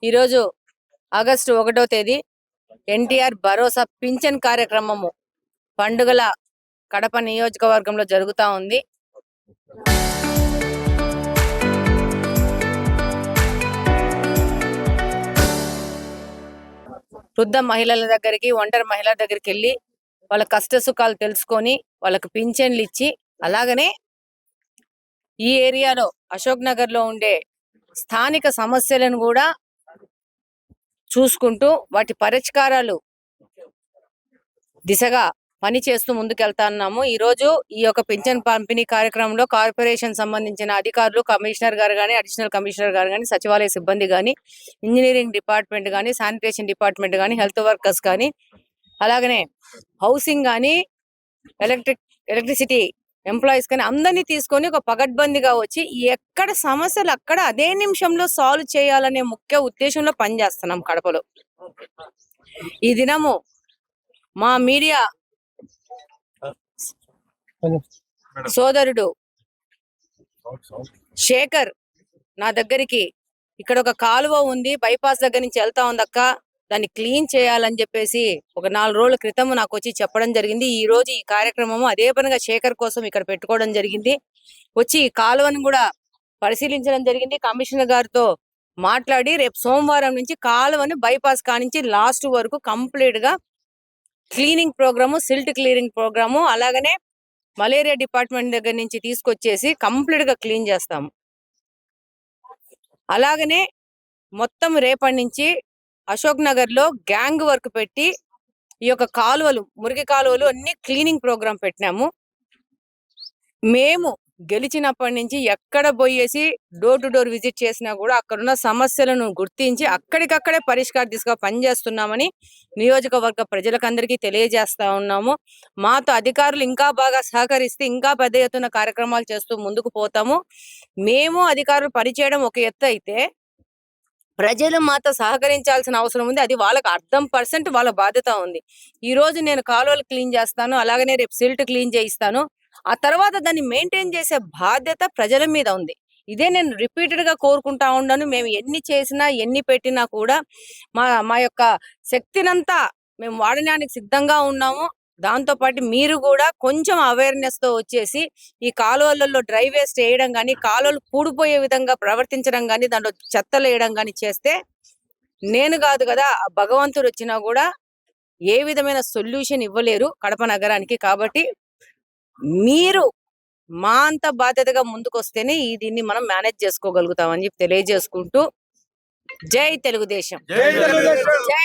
ఈరోజు ఆగస్టు 1వ తేదీ ఎన్టీఆర్ భరోసా పింఛన్ కార్యక్రమము పండుగల కడప నియోజకవర్గంలో జరుగుతూ ఉంది. వృద్ధ మహిళల దగ్గరికి, ఒంటరి మహిళల దగ్గరికి వెళ్ళి వాళ్ళ కష్ట సుఖాలు తెలుసుకొని వాళ్ళకి పింఛన్లు ఇచ్చి, అలాగనే ఈ ఏరియాలో అశోక్ నగర్ లో ఉండే స్థానిక సమస్యలను కూడా చూసుకుంటూ వాటి పరిష్కారాలు దిశగా పని చేస్తూ ముందుకెళ్తున్నాము. ఈ రోజు ఈ యొక్క పింఛన్ పంపిణీ కార్యక్రమంలో కార్పొరేషన్ సంబంధించిన అధికారులు, కమిషనర్ గారు కానీ, అడిషనల్ కమిషనర్ గారు కానీ, సచివాలయ సిబ్బంది కానీ, ఇంజనీరింగ్ డిపార్ట్మెంట్ కానీ, శానిటేషన్ డిపార్ట్మెంట్ కానీ, హెల్త్ వర్కర్స్ కానీ, అలాగనే హౌసింగ్ కానీ, ఎలక్ట్రిసిటీ ఎంప్లాయీస్ కానీ అందరినీ తీసుకొని ఒక పగడ్బందీగా వచ్చి ఎక్కడ సమస్యలు అక్కడ అదే నిమిషంలో సాల్వ్ చేయాలనే ముఖ్య ఉద్దేశంలో పనిచేస్తున్నాం కడపలో. ఈ దినము మా మీడియా సోదరుడు శేఖర్ నా దగ్గరికి, ఇక్కడ ఒక కాలువ ఉంది, బైపాస్ దగ్గర నుంచి వెళ్తా ఉందక్క, దాన్ని క్లీన్ చేయాలని చెప్పేసి ఒక 4 రోజుల క్రితం నాకు వచ్చి చెప్పడం జరిగింది. ఈ రోజు ఈ కార్యక్రమము అదే పనిగా శేఖర్ కోసం ఇక్కడ పెట్టుకోవడం జరిగింది. వచ్చి ఈ కాలువను కూడా పరిశీలించడం జరిగింది. కమిషనర్ గారితో మాట్లాడి రేపు సోమవారం నుంచి కాలువను బైపాస్ కానించి లాస్ట్ వరకు కంప్లీట్ గా cleaning programme, silt cleaning programme, అలాగనే మలేరియా డిపార్ట్మెంట్ దగ్గర నుంచి తీసుకొచ్చేసి కంప్లీట్ గా క్లీన్ చేస్తాము. అలాగనే మొత్తం రేపటి నుంచి అశోక్ నగర్ లో గ్యాంగ్ వర్క్ పెట్టి ఈ యొక్క కాలువలు, మురికి కాలువలు అన్ని క్లీనింగ్ ప్రోగ్రామ్ పెట్టినాము. మేము గెలిచినప్పటి నుంచి ఎక్కడ పోయేసి డోర్ టు డోర్ విజిట్ చేసినా కూడా అక్కడున్న సమస్యలను గుర్తించి అక్కడికక్కడే పరిష్కార దిశగా పనిచేస్తున్నామని నియోజకవర్గ ప్రజలకందరికీ తెలియజేస్తా ఉన్నాము. మాతో అధికారులు ఇంకా బాగా సహకరిస్తే ఇంకా పెద్ద ఎత్తున కార్యక్రమాలు చేస్తూ ముందుకు పోతాము. మేము అధికారులు పనిచేయడం ఒక ఎత్తు అయితే, ప్రజలు మాతో సహకరించాల్సిన అవసరం ఉంది. అది వాళ్ళకి 100% వాళ్ళ బాధ్యత ఉంది. ఈ రోజు నేను కాలువలు క్లీన్ చేస్తాను, అలాగనే రేపు సిల్ట్ క్లీన్ చేయిస్తాను. ఆ తర్వాత దాన్ని మెయింటైన్ చేసే బాధ్యత ప్రజల మీద ఉంది. ఇదే నేను రిపీటెడ్ గా కోరుకుంటా ఉన్నాను. మేము ఎన్ని చేసినా, ఎన్ని పెట్టినా కూడా మా యొక్క శక్తినంతా మేము వాడడానికి సిద్ధంగా ఉన్నాము. దాంతో పాటు మీరు కూడా కొంచెం అవేర్నెస్ తో వచ్చేసి ఈ కాలువలలో డ్రై వేస్ట్ వేయడం కానీ, కాలువలు కూడిపోయే విధంగా ప్రవర్తించడం కానీ, దాంట్లో చెత్తలు వేయడం కానీ చేస్తే, నేను కాదు కదా భగవంతుడు వచ్చినా కూడా ఏ విధమైన సొల్యూషన్ ఇవ్వలేరు కడప నగరానికి. కాబట్టి మీరు మా అంత బాధ్యతగా ముందుకు వస్తేనే దీన్ని మనం మేనేజ్ చేసుకోగలుగుతామని చెప్పి తెలియజేసుకుంటూ, జై తెలుగుదేశం, జై